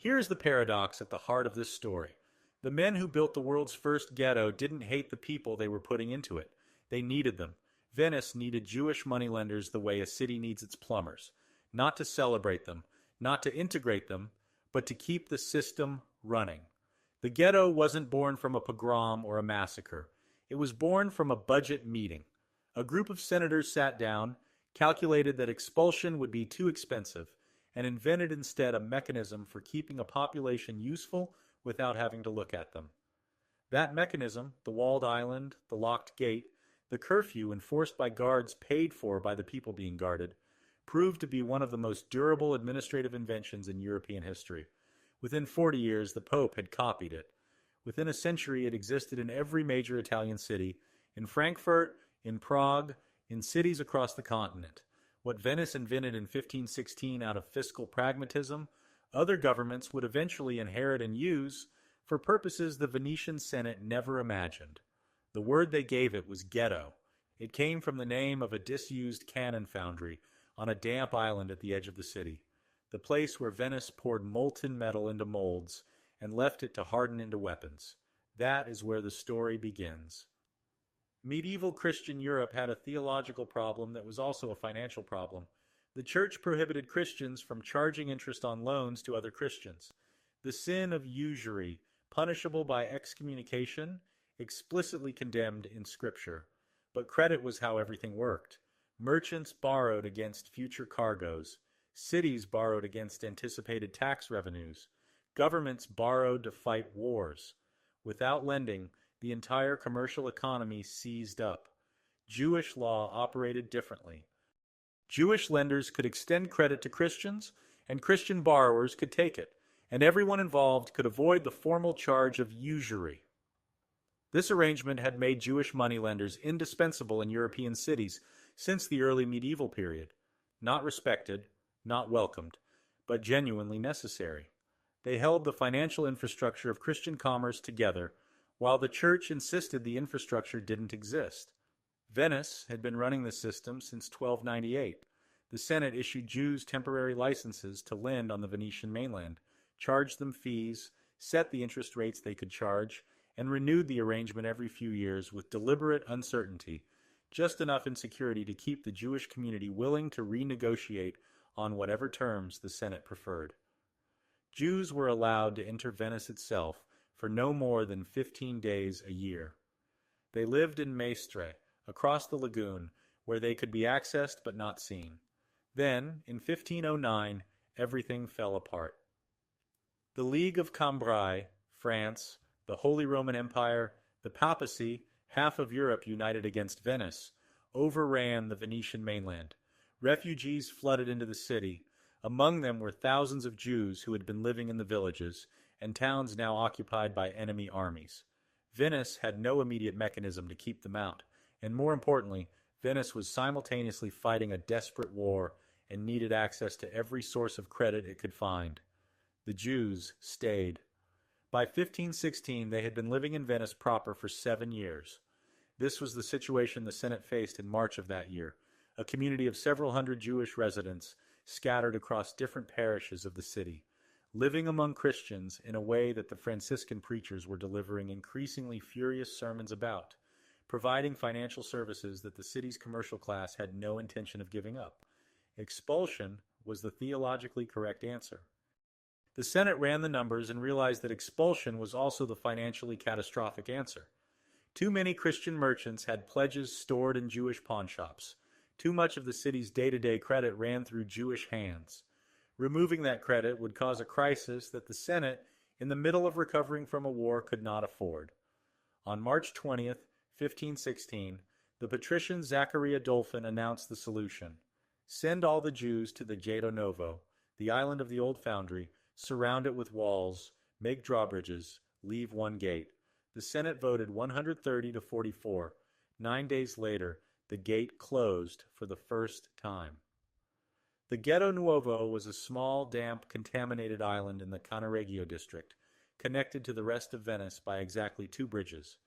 Here's the paradox at the heart of this story. The men who built the world's first ghetto didn't hate the people they were putting into it. They needed them. Venice needed Jewish moneylenders the way a city needs its plumbers. Not to celebrate them, not to integrate them, but to keep the system running. The ghetto wasn't born from a pogrom or a massacre. It was born from a budget meeting. A group of senators sat down, calculated that expulsion would be too expensive, and invented instead a mechanism for keeping a population useful without having to look at them. That mechanism, the walled island, the locked gate, the curfew enforced by guards paid for by the people being guarded, proved to be one of the most durable administrative inventions in European history. Within 40 years, the Pope had copied it. Within a century, it existed in every major Italian city, in Frankfurt, in Prague, in cities across the continent. What Venice invented in 1516 out of fiscal pragmatism, other governments would eventually inherit and use for purposes the Venetian Senate never imagined. The word they gave it was ghetto. It came from the name of a disused cannon foundry on a damp island at the edge of the city, the place where Venice poured molten metal into molds and left it to harden into weapons. That is where the story begins. Medieval Christian Europe had a theological problem that was also a financial problem. The church prohibited Christians from charging interest on loans to other Christians. The sin of usury, punishable by excommunication, explicitly condemned in Scripture. But credit was how everything worked. Merchants borrowed against future cargoes. Cities borrowed against anticipated tax revenues. Governments borrowed to fight wars. Without lending, the entire commercial economy seized up. Jewish law operated differently. Jewish lenders could extend credit to Christians, and Christian borrowers could take it, and everyone involved could avoid the formal charge of usury. This arrangement had made Jewish moneylenders indispensable in European cities since the early medieval period. Not respected, not welcomed, but genuinely necessary. They held the financial infrastructure of Christian commerce together, while the church insisted the infrastructure didn't exist. Venice had been running the system since 1298. The Senate issued Jews temporary licenses to lend on the Venetian mainland, charged them fees, set the interest rates they could charge, and renewed the arrangement every few years with deliberate uncertainty, just enough insecurity to keep the Jewish community willing to renegotiate on whatever terms the Senate preferred. Jews were allowed to enter Venice itself for no more than 15 days a year. They lived in Mestre, across the lagoon, where they could be accessed but not seen. Then, in 1509, everything fell apart. The League of Cambrai, France, the Holy Roman Empire, the papacy, half of Europe united against Venice, overran the Venetian mainland. Refugees flooded into the city. Among them were thousands of Jews who had been living in the villages and towns now occupied by enemy armies. Venice had no immediate mechanism to keep them out, and more importantly, Venice was simultaneously fighting a desperate war and needed access to every source of credit it could find. The Jews stayed. By 1516, they had been living in Venice proper for 7 years. This was the situation the Senate faced in March of that year, a community of several hundred Jewish residents scattered across different parishes of the city, living among Christians in a way that the Franciscan preachers were delivering increasingly furious sermons about, providing financial services that the city's commercial class had no intention of giving up. Expulsion was the theologically correct answer. The Senate ran the numbers and realized that expulsion was also the financially catastrophic answer. Too many Christian merchants had pledges stored in Jewish pawnshops. Too much of the city's day-to-day credit ran through Jewish hands. Removing that credit would cause a crisis that the Senate, in the middle of recovering from a war, could not afford. On March 20th, 1516, the patrician Zachariah Dolphin announced the solution. Send all the Jews to the Ghetto Novo, the island of the old foundry, surround it with walls, make drawbridges, leave one gate. The Senate voted 130 to 44. 9 days later, the gate closed for the first time. The Ghetto Nuovo was a small, damp, contaminated island in the Cannaregio district, connected to the rest of Venice by exactly 2 bridges.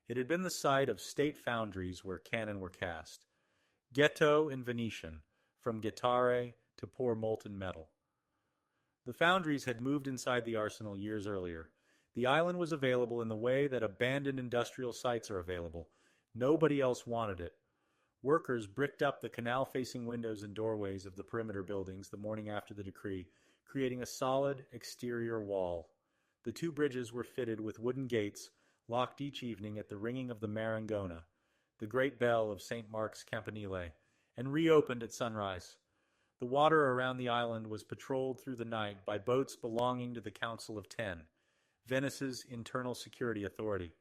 It had been the site of state foundries where cannon were cast. Ghetto in Venetian, from gettare to pour molten metal. The foundries had moved inside the arsenal years earlier. The island was available in the way that abandoned industrial sites are available. Nobody else wanted it. Workers bricked up the canal-facing windows and doorways of the perimeter buildings the morning after the decree, creating a solid exterior wall. The two bridges were fitted with wooden gates, locked each evening at the ringing of the Marangona, the great bell of St. Mark's Campanile, and reopened at sunrise. The water around the island was patrolled through the night by boats belonging to the Council of Ten, Venice's internal security authority.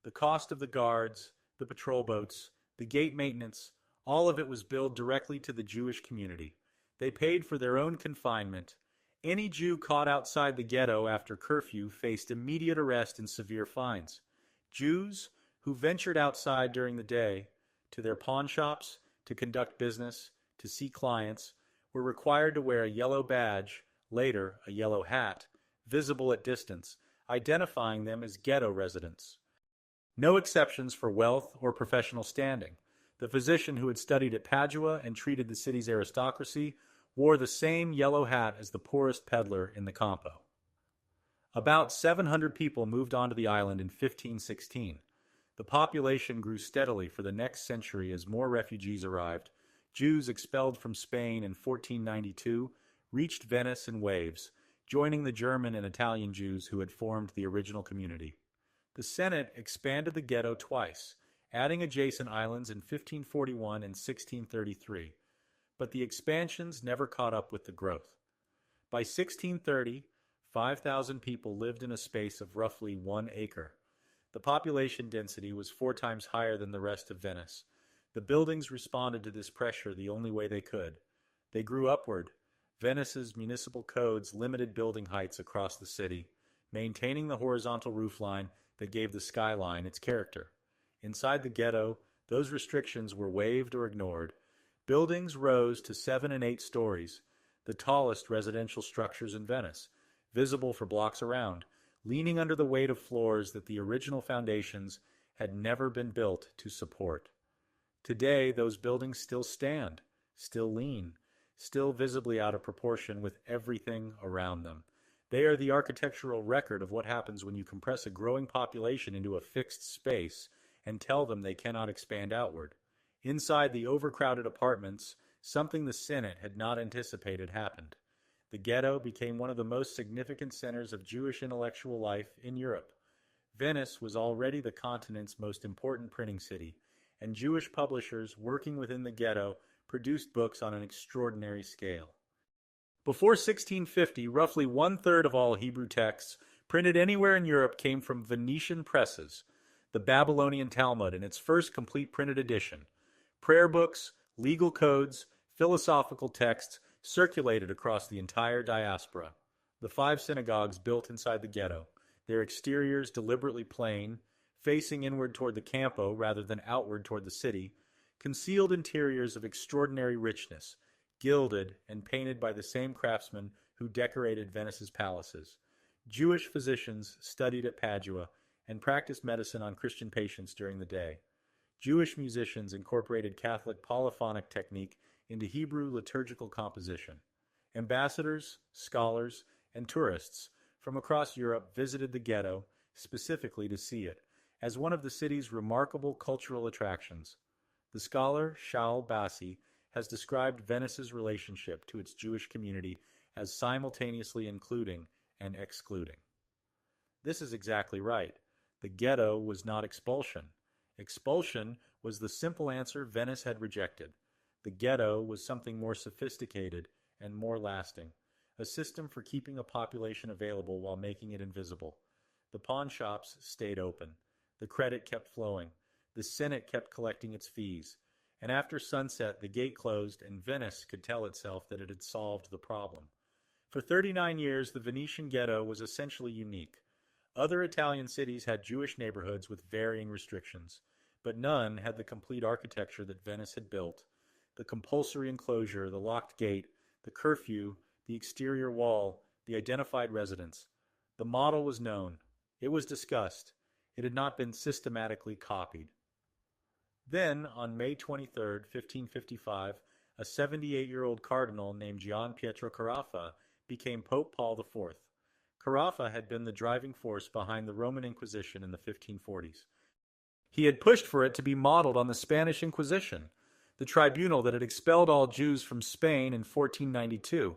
The cost of the guards, the patrol boats, the gate maintenance, all of it was billed directly to the Jewish community. They paid for their own confinement. Any Jew caught outside the ghetto after curfew faced immediate arrest and severe fines. Jews who ventured outside during the day, to their pawn shops, to conduct business, to see clients, were required to wear a yellow badge, later a yellow hat, visible at distance, identifying them as ghetto residents. No exceptions for wealth or professional standing. The physician who had studied at Padua and treated the city's aristocracy wore the same yellow hat as the poorest peddler in the Campo. About 700 people moved onto the island in 1516. The population grew steadily for the next century as more refugees arrived. Jews expelled from Spain in 1492 reached Venice in waves, joining the German and Italian Jews who had formed the original community. The Senate expanded the ghetto twice, adding adjacent islands in 1541 and 1633, but the expansions never caught up with the growth. By 1630, 5,000 people lived in a space of roughly 1 acre. The population density was 4 times higher than the rest of Venice. The buildings responded to this pressure the only way they could. They grew upward. Venice's municipal codes limited building heights across the city, maintaining the horizontal roofline that gave the skyline its character. Inside the ghetto, those restrictions were waived or ignored. Buildings rose to 7 and 8 stories, the tallest residential structures in Venice, visible for blocks around, leaning under the weight of floors that the original foundations had never been built to support. Today, those buildings still stand, still lean, still visibly out of proportion with everything around them. They are the architectural record of what happens when you compress a growing population into a fixed space and tell them they cannot expand outward. Inside the overcrowded apartments, something the Senate had not anticipated happened. The ghetto became one of the most significant centers of Jewish intellectual life in Europe. Venice was already the continent's most important printing city, and Jewish publishers working within the ghetto produced books on an extraordinary scale. Before 1650, roughly 1/3 of all Hebrew texts printed anywhere in Europe came from Venetian presses, the Babylonian Talmud in its first complete printed edition. Prayer books, legal codes, philosophical texts circulated across the entire diaspora. The 5 synagogues built inside the ghetto, their exteriors deliberately plain, facing inward toward the Campo rather than outward toward the city, concealed interiors of extraordinary richness, gilded and painted by the same craftsmen who decorated Venice's palaces. Jewish physicians studied at Padua and practiced medicine on Christian patients during the day. Jewish musicians incorporated Catholic polyphonic technique into Hebrew liturgical composition. Ambassadors, scholars, and tourists from across Europe visited the ghetto specifically to see it, as one of the city's remarkable cultural attractions. The scholar Shaul Bassi has described Venice's relationship to its Jewish community as simultaneously including and excluding. This is exactly right. The ghetto was not expulsion. Expulsion was the simple answer Venice had rejected. The ghetto was something more sophisticated and more lasting, a system for keeping a population available while making it invisible. The pawn shops stayed open. The credit kept flowing. The Senate kept collecting its fees. And after sunset, the gate closed and Venice could tell itself that it had solved the problem. For 39 years, the Venetian ghetto was essentially unique. Other Italian cities had Jewish neighborhoods with varying restrictions, but none had the complete architecture that Venice had built. The compulsory enclosure, the locked gate, the curfew, the exterior wall, the identified residence. The model was known. It was discussed. It had not been systematically copied. Then, on May 23, 1555, a 78-year-old cardinal named Gian Pietro Carafa became Pope Paul IV. Carafa had been the driving force behind the Roman Inquisition in the 1540s. He had pushed for it to be modeled on the Spanish Inquisition, the tribunal that had expelled all Jews from Spain in 1492,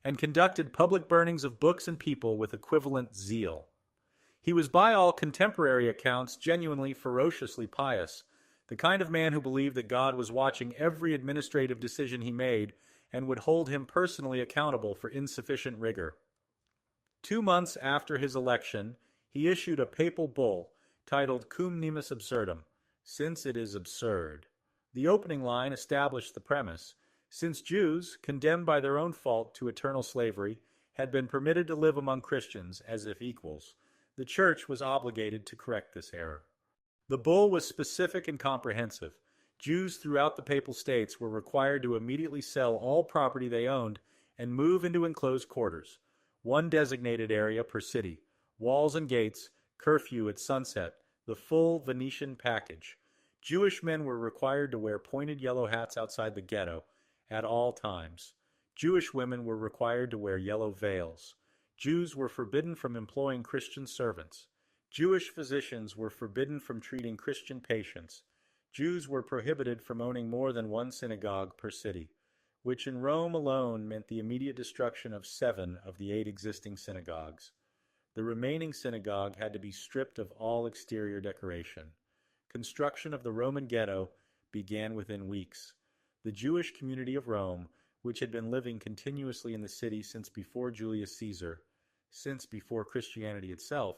and conducted public burnings of books and people with equivalent zeal. He was by all contemporary accounts genuinely ferociously pious, the kind of man who believed that God was watching every administrative decision he made and would hold him personally accountable for insufficient rigor. 2 months after his election, he issued a papal bull titled Cum Nimis Absurdum, since it is absurd. The opening line established the premise: since Jews, condemned by their own fault to eternal slavery, had been permitted to live among Christians as if equals, the Church was obligated to correct this error. The bull was specific and comprehensive. Jews throughout the Papal States were required to immediately sell all property they owned and move into enclosed quarters, one designated area per city, walls and gates, curfew at sunset, the full Venetian package. Jewish men were required to wear pointed yellow hats outside the ghetto at all times. Jewish women were required to wear yellow veils. Jews were forbidden from employing Christian servants. Jewish physicians were forbidden from treating Christian patients. Jews were prohibited from owning more than one synagogue per city, which in Rome alone meant the immediate destruction of 7 of the 8 existing synagogues. The remaining synagogue had to be stripped of all exterior decoration. Construction of the Roman ghetto began within weeks. The Jewish community of Rome, which had been living continuously in the city since before Julius Caesar, since before Christianity itself,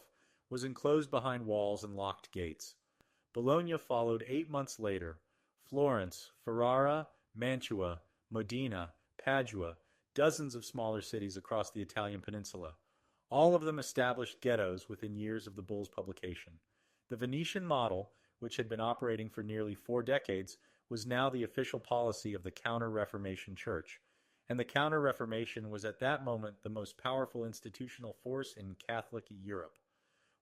was enclosed behind walls and locked gates. Bologna followed 8 months later. Florence, Ferrara, Mantua, Modena, Padua, dozens of smaller cities across the Italian peninsula. All of them established ghettos within years of the bull's publication. The Venetian model, which had been operating for nearly 4 decades, was now the official policy of the Counter-Reformation Church, and the Counter-Reformation was at that moment the most powerful institutional force in Catholic Europe.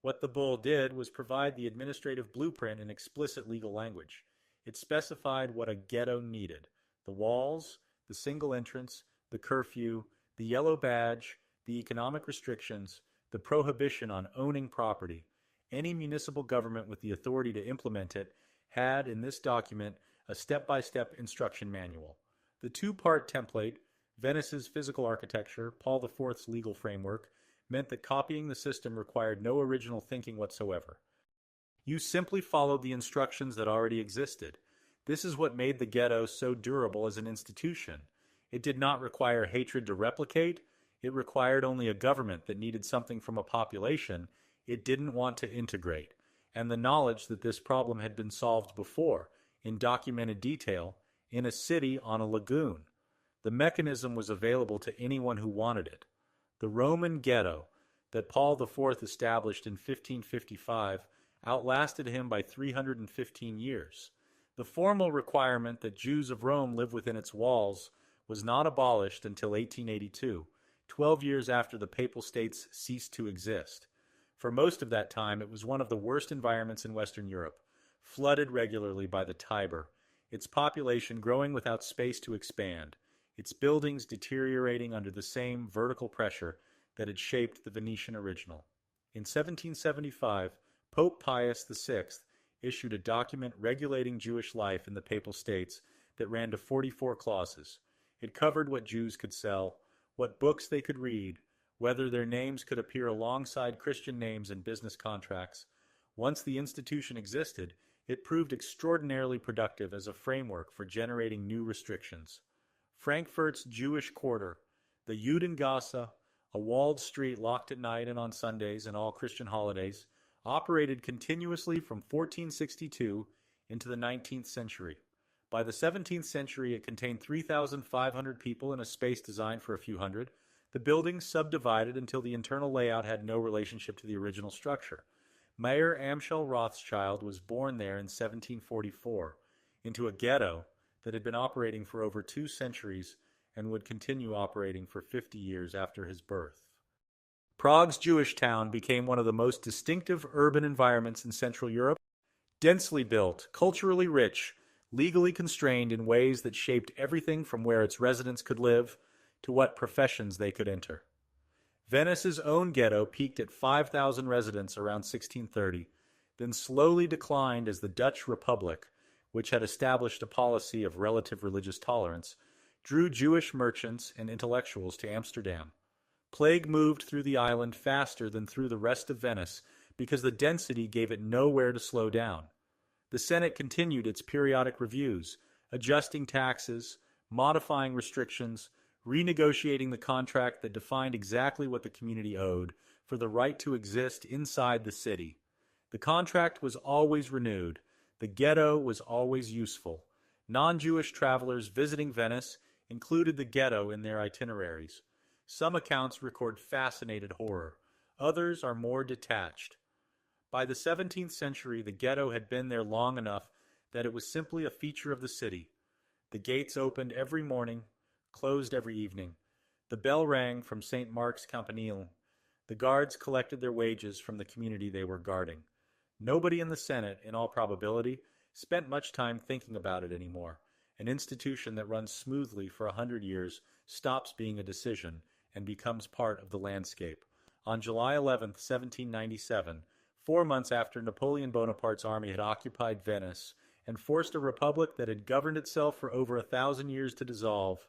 What the bull did was provide the administrative blueprint in explicit legal language. It specified what a ghetto needed: the walls, the single entrance, the curfew, the yellow badge, the economic restrictions, the prohibition on owning property. Any municipal government with the authority to implement it had, in this document, a step-by-step instruction manual. The 2-part template, Venice's physical architecture, Paul IV's legal framework, meant that copying the system required no original thinking whatsoever. You simply followed the instructions that already existed. This is what made the ghetto so durable as an institution. It did not require hatred to replicate. It required only a government that needed something from a population it didn't want to integrate, and the knowledge that this problem had been solved before, in documented detail, in a city on a lagoon. The mechanism was available to anyone who wanted it. The Roman ghetto that Paul IV established in 1555 outlasted him by 315 years. The formal requirement that Jews of Rome live within its walls was not abolished until 1882, 12 years after the Papal States ceased to exist. For most of that time, it was one of the worst environments in Western Europe, flooded regularly by the Tiber, its population growing without space to expand, its buildings deteriorating under the same vertical pressure that had shaped the Venetian original. In 1775, Pope Pius VI issued a document regulating Jewish life in the Papal States that ran to 44 clauses. It covered what Jews could sell, what books they could read, whether their names could appear alongside Christian names in business contracts. Once the institution existed, it proved extraordinarily productive as a framework for generating new restrictions. Frankfurt's Jewish Quarter, the Judengasse, a walled street locked at night and on Sundays and all Christian holidays, operated continuously from 1462 into the 19th century. By the 17th century, it contained 3,500 people in a space designed for a few hundred. The buildings subdivided until the internal layout had no relationship to the original structure. Mayer Amschel Rothschild was born there in 1744, into a ghetto that had been operating for over 2 centuries and would continue operating for 50 years after his birth. Prague's Jewish town became one of the most distinctive urban environments in Central Europe, densely built, culturally rich, legally constrained in ways that shaped everything from where its residents could live to what professions they could enter. Venice's own ghetto peaked at 5,000 residents around 1630, then slowly declined as the Dutch Republic, which had established a policy of relative religious tolerance, drew Jewish merchants and intellectuals to Amsterdam. Plague moved through the island faster than through the rest of Venice because the density gave it nowhere to slow down. The Senate continued its periodic reviews, adjusting taxes, modifying restrictions, renegotiating the contract that defined exactly what the community owed for the right to exist inside the city. The contract was always renewed. The ghetto was always useful. Non-Jewish travelers visiting Venice included the ghetto in their itineraries. Some accounts record fascinated horror. Others are more detached. By the 17th century, the ghetto had been there long enough that it was simply a feature of the city. The gates opened every morning, closed every evening. The bell rang from St. Mark's Campanile. The guards collected their wages from the community they were guarding. Nobody in the Senate, in all probability, spent much time thinking about it anymore. An institution that runs smoothly for 100 years stops being a decision and becomes part of the landscape. On July 11, 1797, 4 months after Napoleon Bonaparte's army had occupied Venice and forced a republic that had governed itself for over 1,000 years to dissolve,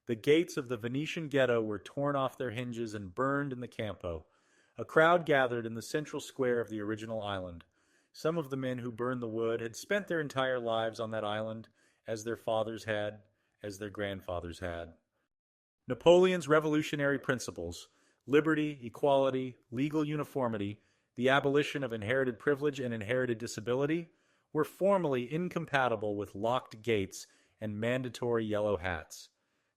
the gates of the Venetian ghetto were torn off their hinges and burned in the Campo. A crowd gathered in the central square of the original island. Some of the men who burned the wood had spent their entire lives on that island, as their fathers had, as their grandfathers had. Napoleon's revolutionary principles, liberty, equality, legal uniformity, the abolition of inherited privilege and inherited disability, were formally incompatible with locked gates and mandatory yellow hats.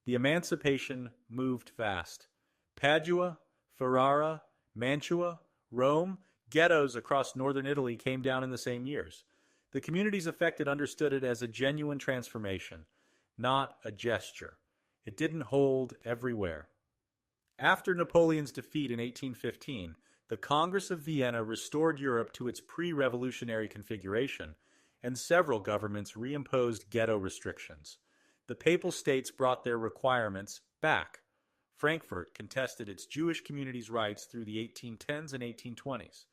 The emancipation moved fast. Padua, Ferrara, Mantua, Rome, ghettos across northern Italy came down in the same years. The communities affected understood it as a genuine transformation, not a gesture. It didn't hold everywhere. After Napoleon's defeat in 1815, the Congress of Vienna restored Europe to its pre-revolutionary configuration, and several governments reimposed ghetto restrictions. The Papal States brought their requirements back. Frankfurt contested its Jewish community's rights through the 1810s and 1820s.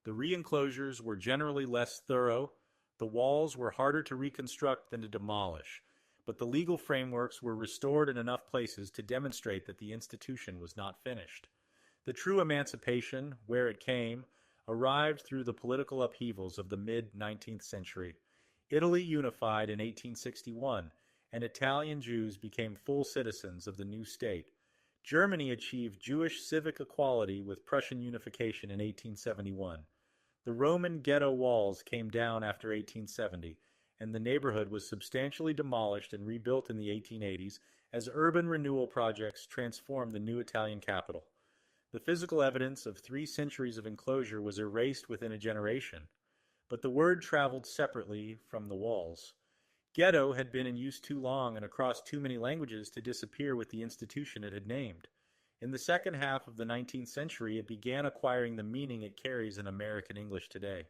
The re-enclosures were generally less thorough, the walls were harder to reconstruct than to demolish, but the legal frameworks were restored in enough places to demonstrate that the institution was not finished. The true emancipation, where it came, arrived through the political upheavals of the mid-19th century. Italy unified in 1861, and Italian Jews became full citizens of the new state. Germany achieved Jewish civic equality with Prussian unification in 1871. The Roman ghetto walls came down after 1870, and the neighborhood was substantially demolished and rebuilt in the 1880s as urban renewal projects transformed the new Italian capital. The physical evidence of 3 centuries of enclosure was erased within a generation, but the word traveled separately from the walls. Ghetto had been in use too long and across too many languages to disappear with the institution it had named. In the second half of the 19th century, it began acquiring the meaning it carries in American English today,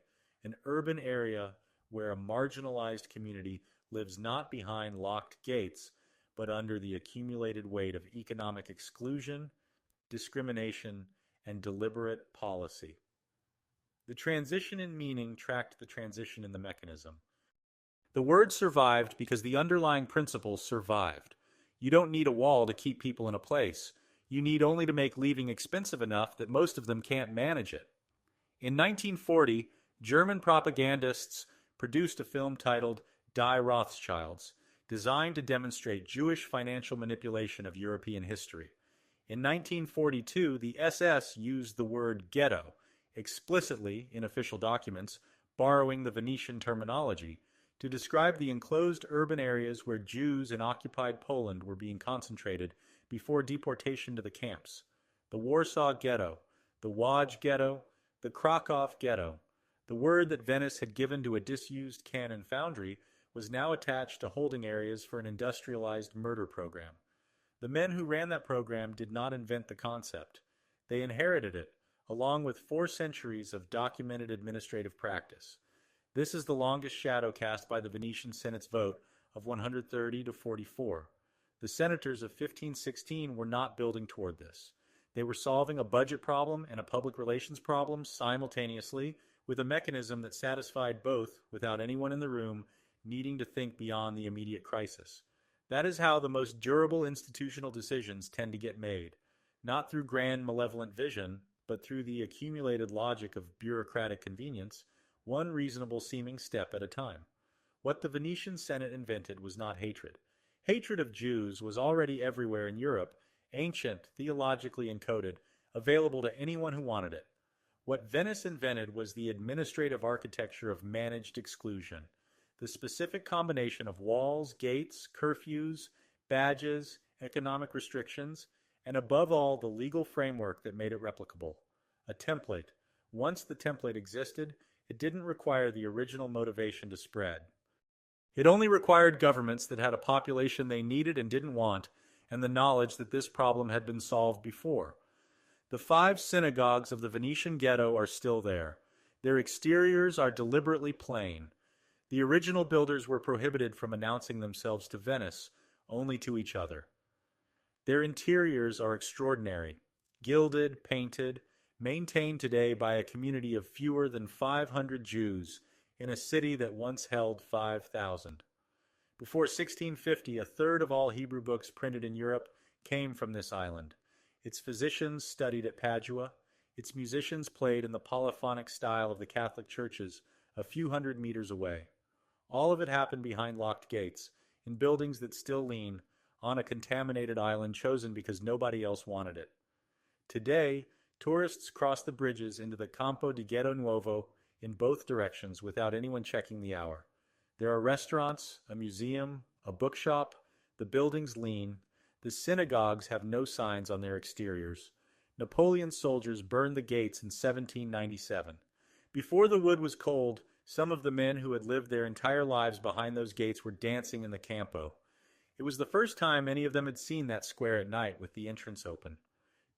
an urban area where a marginalized community lives not behind locked gates, but under the accumulated weight of economic exclusion, discrimination, and deliberate policy. The transition in meaning tracked the transition in the mechanism. The word survived because the underlying principles survived. You don't need a wall to keep people in a place. You need only to make leaving expensive enough that most of them can't manage it. In 1940, German propagandists produced a film titled Die Rothschilds, designed to demonstrate Jewish financial manipulation of European history. In 1942, the SS used the word ghetto, explicitly in official documents, borrowing the Venetian terminology, to describe the enclosed urban areas where Jews in occupied Poland were being concentrated before deportation to the camps. The Warsaw Ghetto, the Łódź Ghetto, the Krakow Ghetto. The word that Venice had given to a disused cannon foundry was now attached to holding areas for an industrialized murder program. The men who ran that program did not invent the concept. They inherited it, along with 4 centuries of documented administrative practice. This is the longest shadow cast by the Venetian Senate's vote of 130 to 44. The senators of 1516 were not building toward this. They were solving a budget problem and a public relations problem simultaneously with a mechanism that satisfied both without anyone in the room needing to think beyond the immediate crisis. That is how the most durable institutional decisions tend to get made, not through grand malevolent vision, but through the accumulated logic of bureaucratic convenience, one reasonable seeming step at a time. What the Venetian Senate invented was not hatred. Hatred of Jews was already everywhere in Europe, ancient, theologically encoded, available to anyone who wanted it. What Venice invented was the administrative architecture of managed exclusion, the specific combination of walls, gates, curfews, badges, economic restrictions, and above all, the legal framework that made it replicable. A template. Once the template existed, it didn't require the original motivation to spread. It only required governments that had a population they needed and didn't want, and the knowledge that this problem had been solved before. The 5 synagogues of the Venetian ghetto are still there. Their exteriors are deliberately plain. The original builders were prohibited from announcing themselves to Venice, only to each other. Their interiors are extraordinary, gilded, painted, maintained today by a community of fewer than 500 Jews in a city that once held 5,000. Before 1650, a third of all Hebrew books printed in Europe came from this island. Its physicians studied at Padua. Its musicians played in the polyphonic style of the Catholic churches a few hundred meters away. All of it happened behind locked gates, in buildings that still lean, on a contaminated island chosen because nobody else wanted it. Today, tourists cross the bridges into the Campo di Ghetto Nuovo in both directions without anyone checking the hour. There are restaurants, a museum, a bookshop, the buildings lean, the synagogues have no signs on their exteriors. Napoleon's soldiers burned the gates in 1797. Before the wood was cold, some of the men who had lived their entire lives behind those gates were dancing in the Campo. It was the first time any of them had seen that square at night with the entrance open.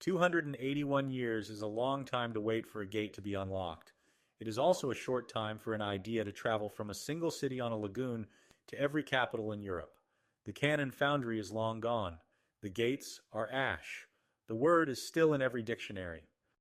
281 years is a long time to wait for a gate to be unlocked. It is also a short time for an idea to travel from a single city on a lagoon to every capital in Europe. The cannon foundry is long gone. The gates are ash. The word is still in every dictionary.